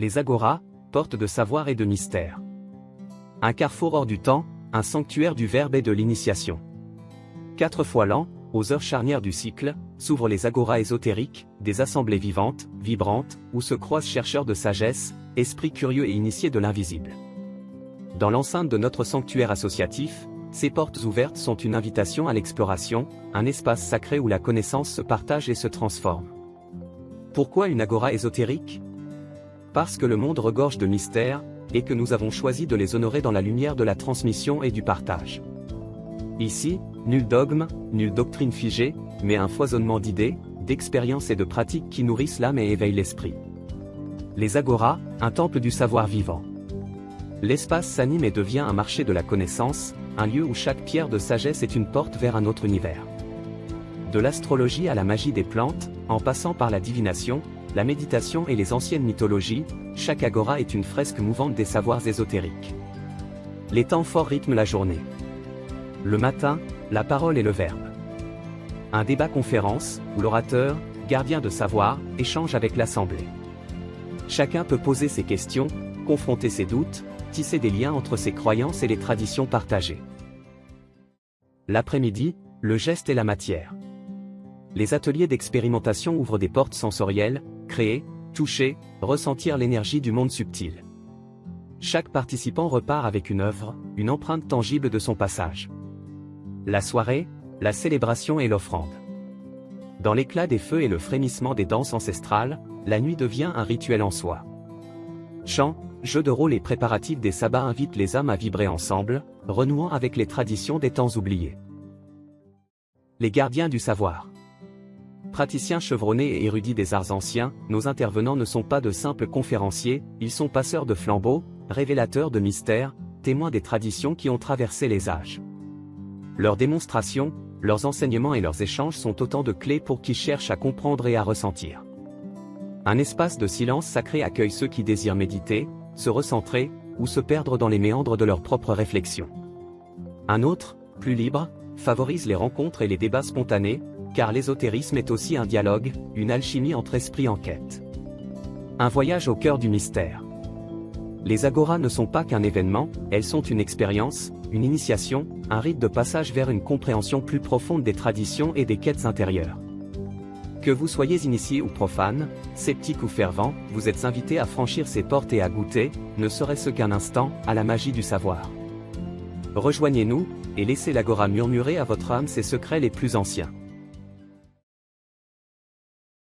Les agoras, portes de savoir et de mystère. Un carrefour hors du temps, un sanctuaire du verbe et de l'initiation. 4 fois l'an, aux heures charnières du cycle, s'ouvrent les agoras ésotériques, des assemblées vivantes, vibrantes, où se croisent chercheurs de sagesse, esprits curieux et initiés de l'invisible. Dans l'enceinte de notre sanctuaire associatif, ces portes ouvertes sont une invitation à l'exploration, un espace sacré où la connaissance se partage et se transforme. Pourquoi une agora ésotérique? Parce que le monde regorge de mystères, et que nous avons choisi de les honorer dans la lumière de la transmission et du partage. Ici, nul dogme, nulle doctrine figée, mais un foisonnement d'idées, d'expériences et de pratiques qui nourrissent l'âme et éveillent l'esprit. Les agoras, un temple du savoir vivant. L'espace s'anime et devient un marché de la connaissance, un lieu où chaque pierre de sagesse est une porte vers un autre univers. De l'astrologie à la magie des plantes, en passant par la divination, la méditation et les anciennes mythologies, chaque agora est une fresque mouvante des savoirs ésotériques. Les temps forts rythment la journée. Le matin, la parole et le verbe. Un débat-conférence, où l'orateur, gardien de savoir, échange avec l'assemblée. Chacun peut poser ses questions, confronter ses doutes, tisser des liens entre ses croyances et les traditions partagées. L'après-midi, le geste et la matière. Les ateliers d'expérimentation ouvrent des portes sensorielles, créer, toucher, ressentir l'énergie du monde subtil. Chaque participant repart avec une œuvre, une empreinte tangible de son passage. La soirée, la célébration et l'offrande. Dans l'éclat des feux et le frémissement des danses ancestrales, la nuit devient un rituel en soi. Chants, jeux de rôle et préparatifs des sabbats invitent les âmes à vibrer ensemble, renouant avec les traditions des temps oubliés. Les gardiens du savoir. Praticiens chevronnés et érudits des arts anciens, nos intervenants ne sont pas de simples conférenciers, ils sont passeurs de flambeaux, révélateurs de mystères, témoins des traditions qui ont traversé les âges. Leurs démonstrations, leurs enseignements et leurs échanges sont autant de clés pour qui cherchent à comprendre et à ressentir. Un espace de silence sacré accueille ceux qui désirent méditer, se recentrer, ou se perdre dans les méandres de leurs propres réflexions. Un autre, plus libre, favorise les rencontres et les débats spontanés, car l'ésotérisme est aussi un dialogue, une alchimie entre esprits en quête. Un voyage au cœur du mystère. Les agoras ne sont pas qu'un événement, elles sont une expérience, une initiation, un rite de passage vers une compréhension plus profonde des traditions et des quêtes intérieures. Que vous soyez initié ou profane, sceptique ou fervent, vous êtes invité à franchir ces portes et à goûter, ne serait-ce qu'un instant, à la magie du savoir. Rejoignez-nous, et laissez l'agora murmurer à votre âme ses secrets les plus anciens.